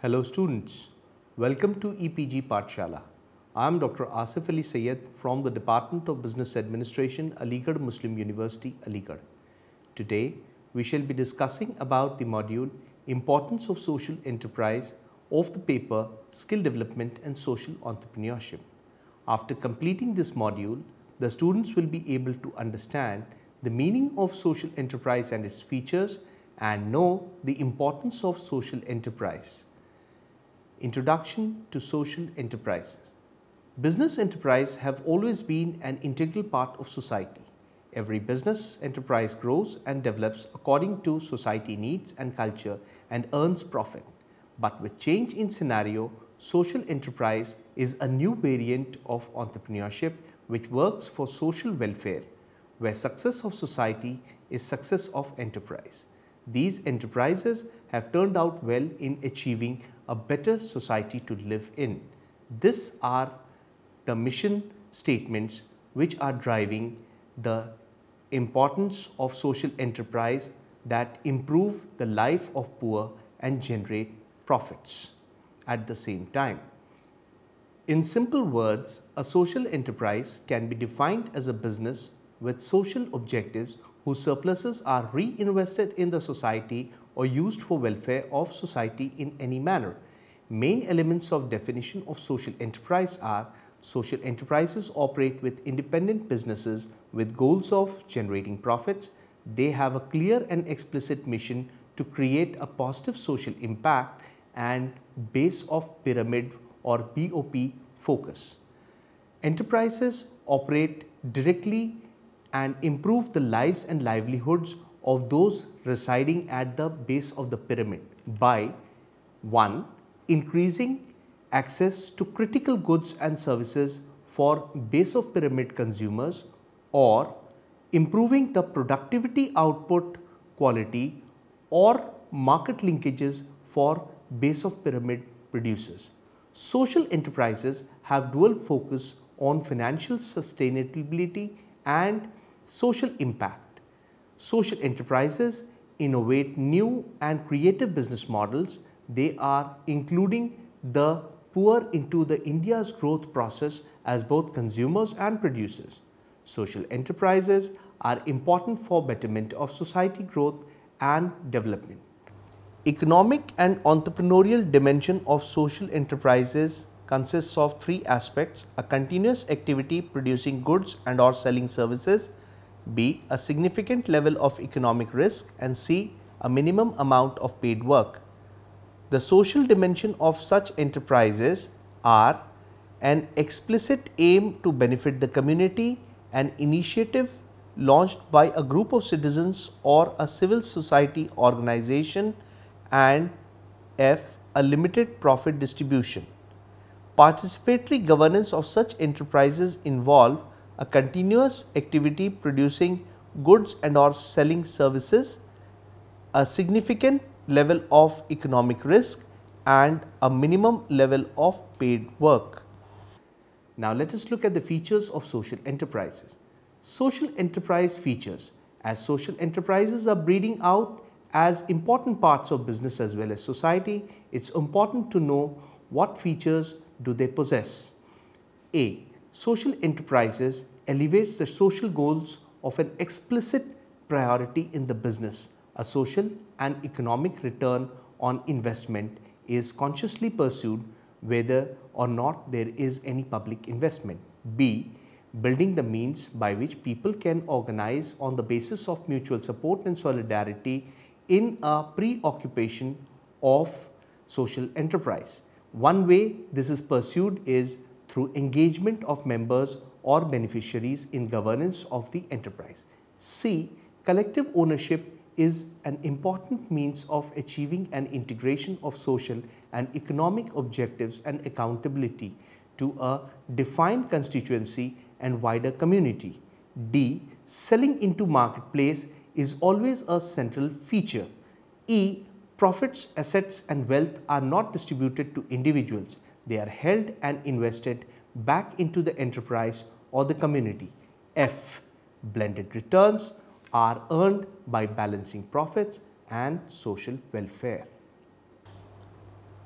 Hello students, welcome to EPG Pathshala. I am Dr. Asif Ali Sayed from the Department of Business Administration, Aligarh Muslim University, Aligarh. Today, we shall be discussing about the module Importance of Social Enterprise of the paper Skill Development and Social Entrepreneurship. After completing this module, the students will be able to understand the meaning of social enterprise and its features and know the importance of social enterprise. Introduction to social enterprises. Business enterprise have always been an integral part of society. Every business enterprise grows and develops according to society needs and culture and earns profit. But with change in scenario, social enterprise is a new variant of entrepreneurship which works for social welfare, where success of society is success of enterprise. These enterprises have turned out well in achieving a better society to live in. These are the mission statements which are driving the importance of social enterprise that improve the life of poor and generate profits at the same time. In simple words, a social enterprise can be defined as a business with social objectives whose surpluses are reinvested in the society or used for welfare of society in any manner. Main elements of definition of social enterprise are: social enterprises operate with independent businesses with goals of generating profits. They have a clear and explicit mission to create a positive social impact and base of pyramid or BOP focus. Enterprises operate directly and improve the lives and livelihoods of those residing at the base of the pyramid by 1. Increasing access to critical goods and services for base of pyramid consumers, or improving the productivity, output, quality or market linkages for base of pyramid producers. Social enterprises have dual focus on financial sustainability and social impact. Social enterprises innovate new and creative business models. They are including the poor into the India's growth process as both consumers and producers. Social enterprises are important for betterment of society growth and development. Economic and entrepreneurial dimension of social enterprises consists of three aspects: a continuous activity producing goods and or selling services, B, a significant level of economic risk, and C, a minimum amount of paid work. The social dimension of such enterprises are an explicit aim to benefit the community, an initiative launched by a group of citizens or a civil society organization, and F, a limited profit distribution. Participatory governance of such enterprises involve a continuous activity producing goods and or selling services, a significant level of economic risk, and a minimum level of paid work. Now let us look at the features of social enterprises. Social enterprise features. As social enterprises are breeding out as important parts of business as well as society, it's important to know what features do they possess. A. Social enterprises elevates the social goals of an explicit priority in the business. A social and economic return on investment is consciously pursued whether or not there is any public investment. B. Building the means by which people can organize on the basis of mutual support and solidarity in a preoccupation of social enterprise. One way this is pursued is through engagement of members or beneficiaries in governance of the enterprise. C. Collective ownership is an important means of achieving an integration of social and economic objectives and accountability to a defined constituency and wider community. D. Selling into marketplace is always a central feature. E. Profits, assets and wealth are not distributed to individuals. They are held and invested back into the enterprise or the community. F. Blended returns are earned by balancing profits and social welfare.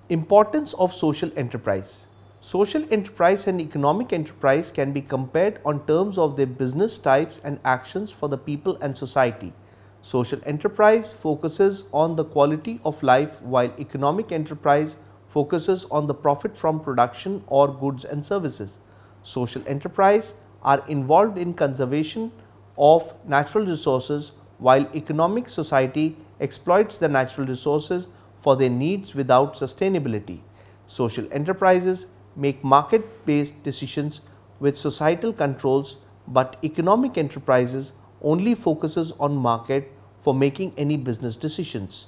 Importance of social enterprise. Social enterprise and economic enterprise can be compared on terms of their business types and actions for the people and society. Social enterprise focuses on the quality of life, while economic enterprise focuses on the profit from production or goods and services. Social enterprise are involved in conservation of natural resources, while economic society exploits the natural resources for their needs without sustainability. Social enterprises make market-based decisions with societal controls, but economic enterprises only focuses on market for making any business decisions.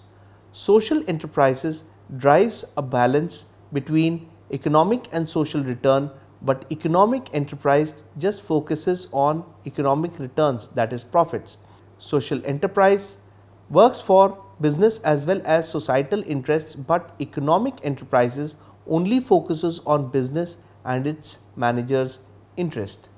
Social enterprises drives a balance between economic and social return, but economic enterprise just focuses on economic returns, that is profits. Social enterprise works for business as well as societal interests, but economic enterprises only focuses on business and its managers' interest.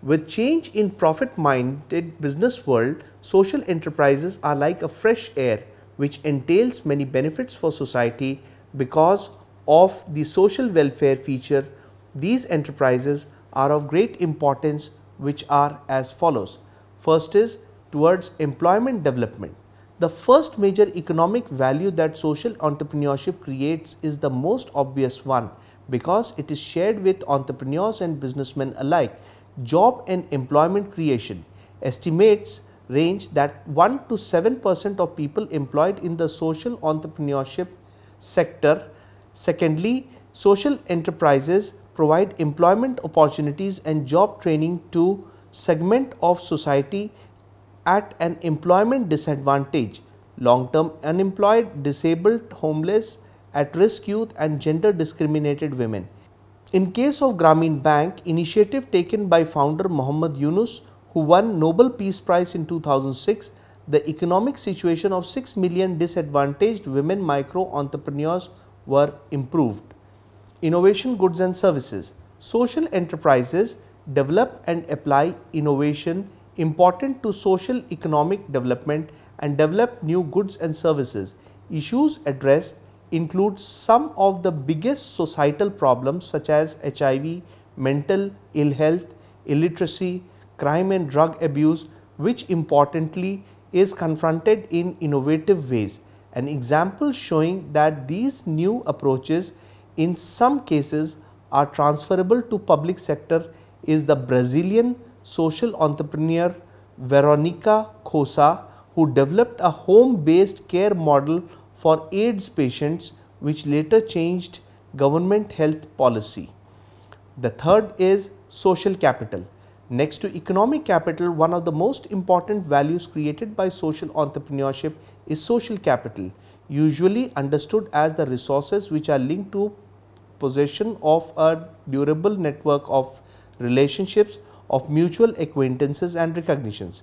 With change in profit-minded business world, social enterprises are like a fresh air which entails many benefits for society because of the social welfare feature. These enterprises are of great importance, which are as follows. First is towards employment development. The first major economic value that social entrepreneurship creates is the most obvious one because it is shared with entrepreneurs and businessmen alike. Job and employment creation. Estimates range that 1 to 7% of people employed in the social entrepreneurship sector. Secondly, social enterprises provide employment opportunities and job training to segment of society at an employment disadvantage: long-term unemployed, disabled, homeless, at-risk youth and gender-discriminated women. In case of Grameen Bank, initiative taken by founder Muhammad Yunus, who won Nobel Peace Prize in 2006, the economic situation of 6 million disadvantaged women micro-entrepreneurs were improved. Innovation, goods and services. Social enterprises develop and apply innovation important to social economic development and develop new goods and services. Issues addressed include some of the biggest societal problems such as HIV, mental ill health, illiteracy, crime and drug abuse, which importantly is confronted in innovative ways. An example showing that these new approaches in some cases are transferable to public sector is the Brazilian social entrepreneur Veronica Cosa, who developed a home-based care model for AIDS patients, which later changed government health policy. The third is social capital. Next to economic capital, one of the most important values created by social entrepreneurship is social capital, usually understood as the resources which are linked to possession of a durable network of relationships, of mutual acquaintances and recognitions.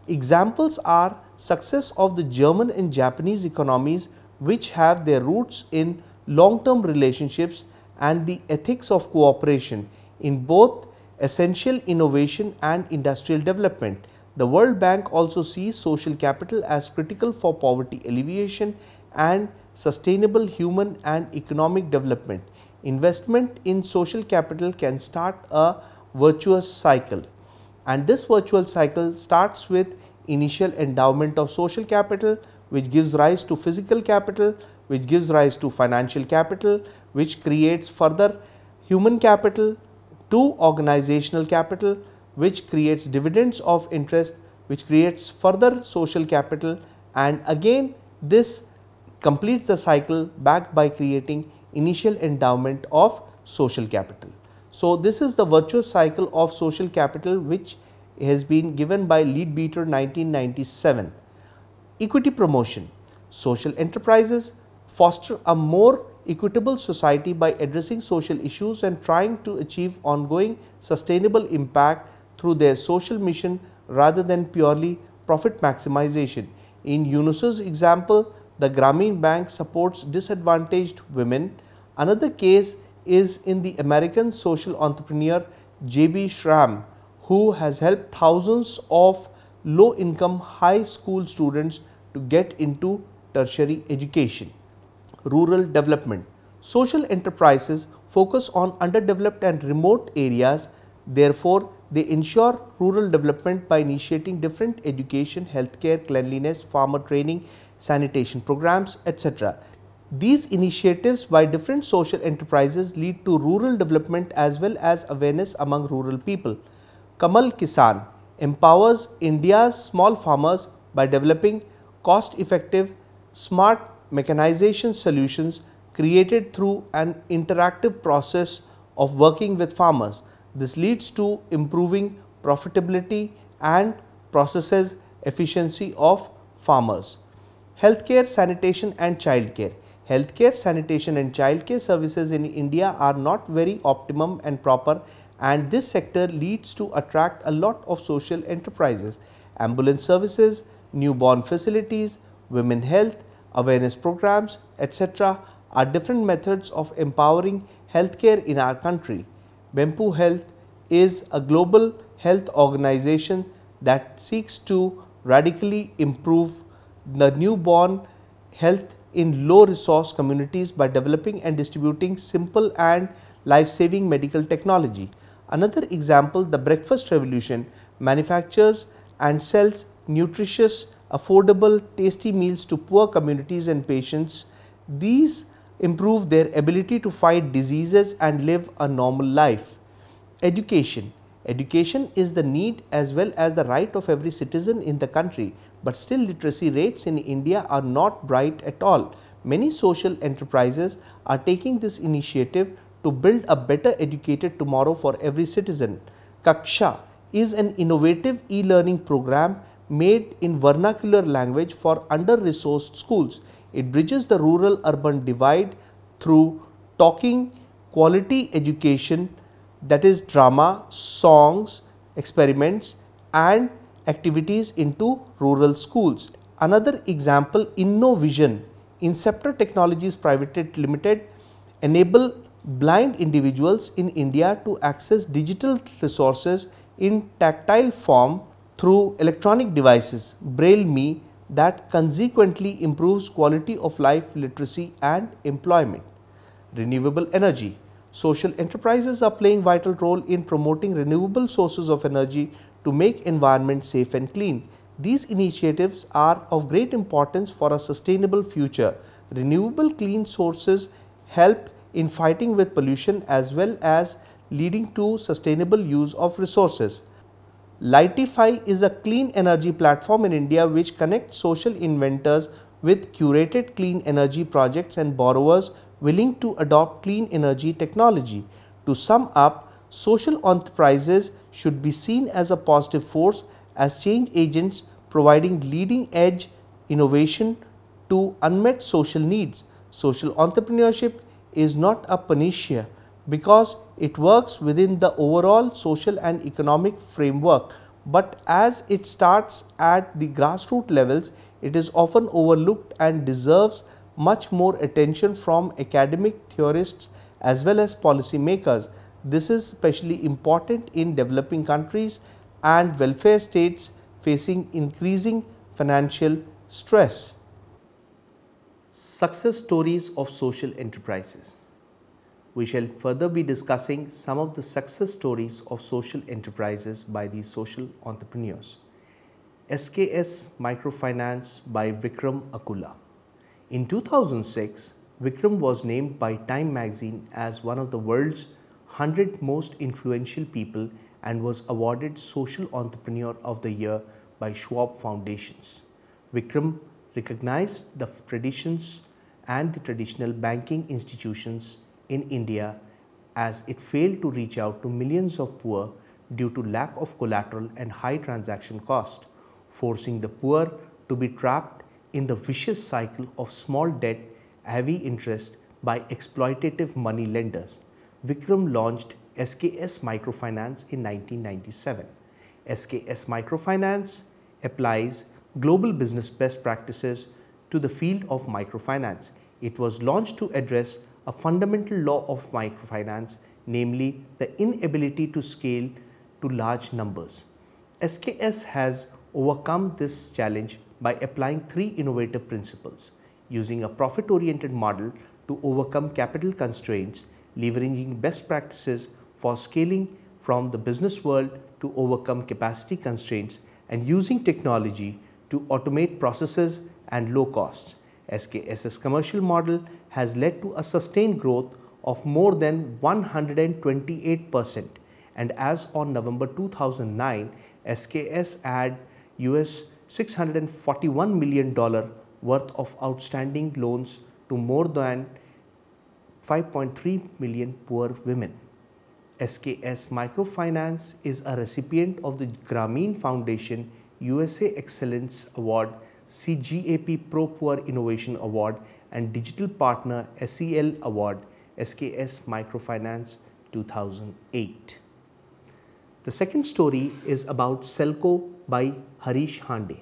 Examples are success of the German and Japanese economies, which have their roots in long-term relationships and the ethics of cooperation in both essential innovation and industrial development. The World Bank also sees social capital as critical for poverty alleviation and sustainable human and economic development. Investment in social capital can start a virtuous cycle, and this virtual cycle starts with initial endowment of social capital, which gives rise to physical capital, which gives rise to financial capital, which creates further human capital to organizational capital, which creates dividends of interest, which creates further social capital, and again this completes the cycle back by creating initial endowment of social capital. So, this is the virtuous cycle of social capital, which has been given by Leadbeater 1997. Equity promotion. Social enterprises foster a more equitable society by addressing social issues and trying to achieve ongoing sustainable impact through their social mission rather than purely profit maximization. In Yunus's example, the Grameen Bank supports disadvantaged women. Another case is in the American social entrepreneur J.B. Schramm, who has helped thousands of low-income high school students to get into tertiary education. Rural development. Social enterprises focus on underdeveloped and remote areas. Therefore, they ensure rural development by initiating different education, healthcare, cleanliness, farmer training, sanitation programs, etc. These initiatives by different social enterprises lead to rural development as well as awareness among rural people. Kamal Kisan empowers India's small farmers by developing cost-effective, smart mechanization solutions created through an interactive process of working with farmers. This leads to improving profitability and processes efficiency of farmers. Healthcare, sanitation and childcare. Healthcare, sanitation and childcare services in India are not very optimum and proper, and this sector leads to attract a lot of social enterprises. Ambulance services, newborn facilities, women health, awareness programs, etc. are different methods of empowering healthcare in our country. Bempu Health is a global health organization that seeks to radically improve the newborn health in low resource communities by developing and distributing simple and life-saving medical technology. Another example, the Breakfast Revolution, manufactures and sells nutritious, affordable, tasty meals to poor communities and patients. These improve their ability to fight diseases and live a normal life. Education. Education is the need as well as the right of every citizen in the country, but still literacy rates in India are not bright at all. Many social enterprises are taking this initiative to build a better educated tomorrow for every citizen. Kaksha is an innovative e-learning program made in vernacular language for under-resourced schools. It bridges the rural-urban divide through talking quality education, that is drama, songs, experiments and activities into rural schools. Another example, InnoVision, Inceptor Technologies Private Limited, enable blind individuals in India to access digital resources in tactile form through electronic devices, Braille Me, that consequently improves quality of life, literacy and employment. Renewable energy. Social enterprises are playing vital role in promoting renewable sources of energy to make environment safe and clean. These initiatives are of great importance for a sustainable future. Renewable clean sources help in fighting with pollution as well as leading to sustainable use of resources. Lightify is a clean energy platform in India which connects social inventors with curated clean energy projects and borrowers willing to adopt clean energy technology. To sum up, social enterprises should be seen as a positive force as change agents providing leading edge innovation to unmet social needs. Social entrepreneurship is not a panacea because it works within the overall social and economic framework, but as it starts at the grassroots levels, it is often overlooked and deserves much more attention from academic theorists as well as policy makers. This is especially important in developing countries and welfare states facing increasing financial stress. Success stories of social enterprises. We shall further be discussing some of the success stories of social enterprises by these social entrepreneurs. SKS Microfinance by Vikram Akula. In 2006, Vikram was named by Time magazine as one of the world's 100 most influential people and was awarded Social Entrepreneur of the Year by Schwab Foundations. Vikram recognized the traditions and the traditional banking institutions in India as it failed to reach out to millions of poor due to lack of collateral and high transaction cost, forcing the poor to be trapped in the vicious cycle of small debt, heavy interest by exploitative money lenders. Vikram launched SKS Microfinance in 1997. SKS Microfinance applies global business best practices to the field of microfinance. It was launched to address a fundamental law of microfinance, namely the inability to scale to large numbers. SKS has overcome this challenge by applying three innovative principles: using a profit-oriented model to overcome capital constraints, leveraging best practices for scaling from the business world to overcome capacity constraints, and using technology to automate processes and low costs. SKS's commercial model has led to a sustained growth of more than 128%, and as on November 2009, SKS had US $641 million worth of outstanding loans to more than 5.3 million poor women. SKS Microfinance is a recipient of the Grameen Foundation USA Excellence Award, CGAP Pro Poor Innovation Award, and Digital Partner SEL Award, SKS Microfinance 2008. The second story is about Selco by Harish Hande.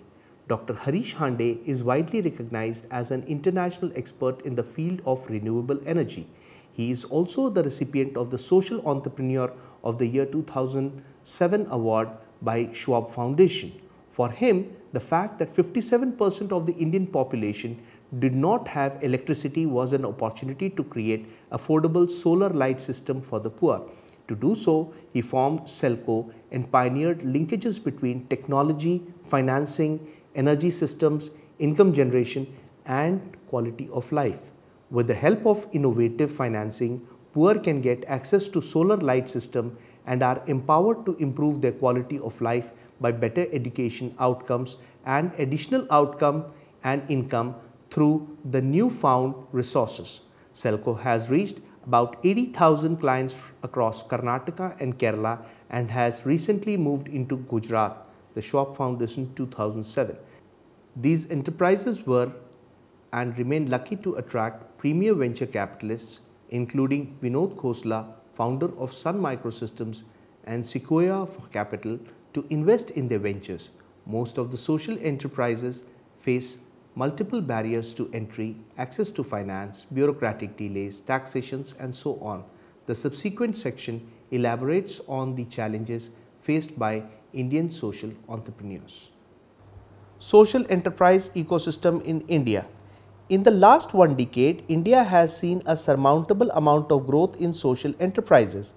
Dr. Harish Hande is widely recognized as an international expert in the field of renewable energy. He is also the recipient of the Social Entrepreneur of the Year 2007 award by Schwab Foundation. For him, the fact that 57% of the Indian population did not have electricity was an opportunity to create affordable solar light system for the poor. To do so, he formed Selco and pioneered linkages between technology, financing, energy systems, income generation, and quality of life. With the help of innovative financing, poor can get access to solar light system and are empowered to improve their quality of life by better education outcomes and additional outcome and income through the newfound resources. Selco has reached about 80,000 clients across Karnataka and Kerala and has recently moved into Gujarat, the Schwab Foundation 2007. These enterprises were and remain lucky to attract premier venture capitalists, including Vinod Khosla, founder of Sun Microsystems, and Sequoia Capital, to invest in their ventures. Most of the social enterprises face multiple barriers to entry, access to finance, bureaucratic delays, taxations, and so on. The subsequent section elaborates on the challenges faced by Indian social entrepreneurs. Social enterprise ecosystem in India. In the last one decade, India has seen a surmountable amount of growth in social enterprises.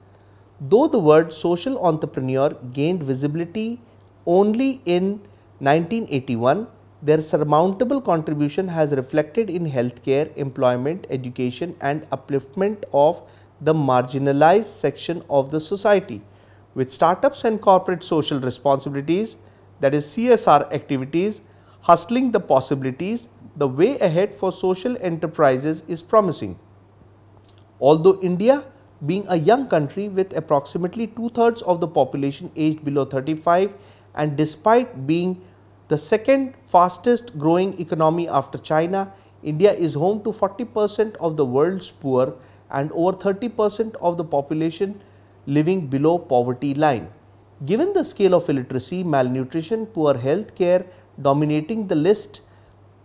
Though the word social entrepreneur gained visibility only in 1981, their surmountable contribution has reflected in healthcare, employment, education, and upliftment of the marginalized section of the society. With startups and corporate social responsibilities, that is CSR activities, hustling the possibilities, the way ahead for social enterprises is promising. Although India, being a young country with approximately two-thirds of the population aged below 35, and despite being the second fastest growing economy after China, India is home to 40% of the world's poor and over 30% of the population living below poverty line. Given the scale of illiteracy, malnutrition, poor health care dominating the list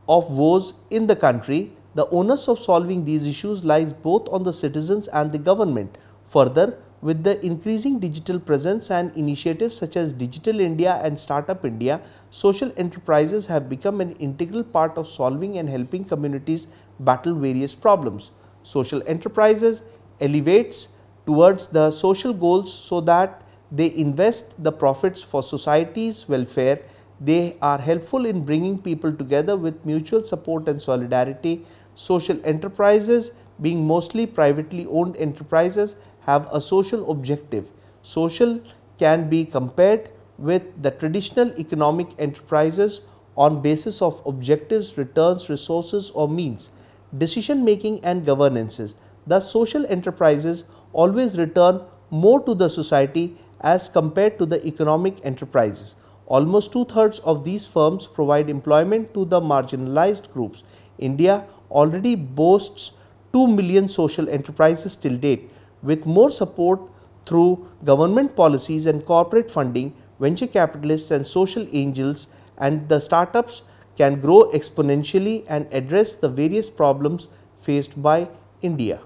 of woes in the country, the onus of solving these issues lies both on the citizens and the government. Further, with the increasing digital presence and initiatives such as Digital India and Startup India, social enterprises have become an integral part of solving and helping communities battle various problems. Social enterprises elevates towards the social goals so that they invest the profits for society's welfare. They are helpful in bringing people together with mutual support and solidarity. Social enterprises, being mostly privately owned enterprises, have a social objective. Social can be compared with the traditional economic enterprises on basis of objectives, returns, resources, or means, decision making and governances. Thus, social enterprises always return more to the society as compared to the economic enterprises. Almost two-thirds of these firms provide employment to the marginalized groups. India already boasts 2 million social enterprises till date. With more support through government policies and corporate funding, venture capitalists and social angels and the startups can grow exponentially and address the various problems faced by India.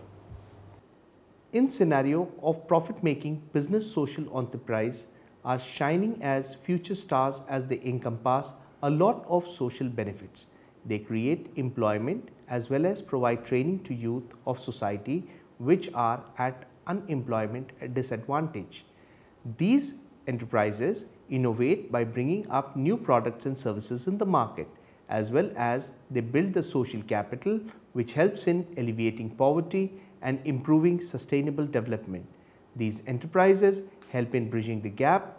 In scenario of profit-making, business social enterprise are shining as future stars as they encompass a lot of social benefits. They create employment as well as provide training to youth of society which are at unemployment disadvantage. These enterprises innovate by bringing up new products and services in the market, as well as they build the social capital which helps in alleviating poverty and improving sustainable development. These enterprises help in bridging the gap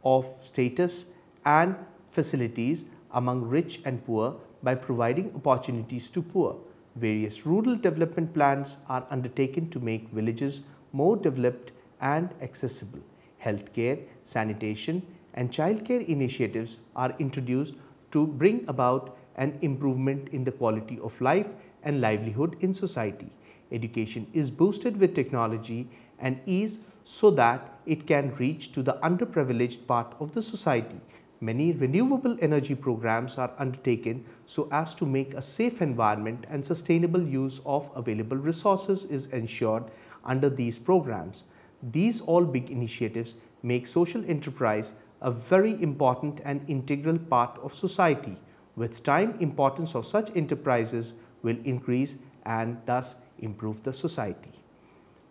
of status and facilities among rich and poor by providing opportunities to poor. Various rural development plans are undertaken to make villages more developed and accessible. Healthcare, sanitation, and childcare initiatives are introduced to bring about an improvement in the quality of life and livelihood in society. Education is boosted with technology and ease so that it can reach to the underprivileged part of the society. Many renewable energy programs are undertaken so as to make a safe environment and sustainable use of available resources is ensured under these programs. These all big initiatives make social enterprise a very important and integral part of society. With time, importance of such enterprises will increase and thus improve the society.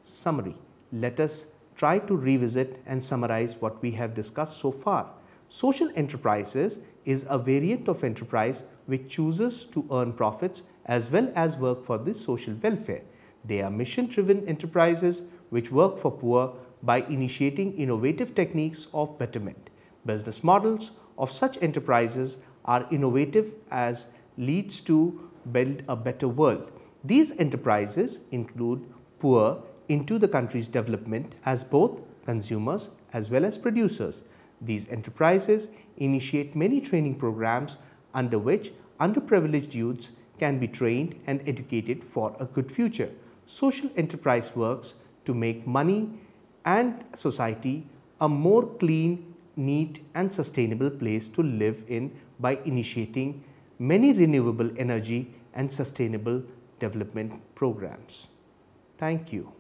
Summary. Let us try to revisit and summarize what we have discussed so far. Social enterprises is a variant of enterprise which chooses to earn profits as well as work for the social welfare. They are mission-driven enterprises which work for poor by initiating innovative techniques of betterment. Business models of such enterprises are innovative as leads to build a better world. These enterprises include poor into the country's development as both consumers as well as producers. These enterprises initiate many training programs under which underprivileged youths can be trained and educated for a good future. Social enterprise works to make money and society a more clean, neat and sustainable place to live in by initiating many renewable energy and sustainable development programs. Thank you.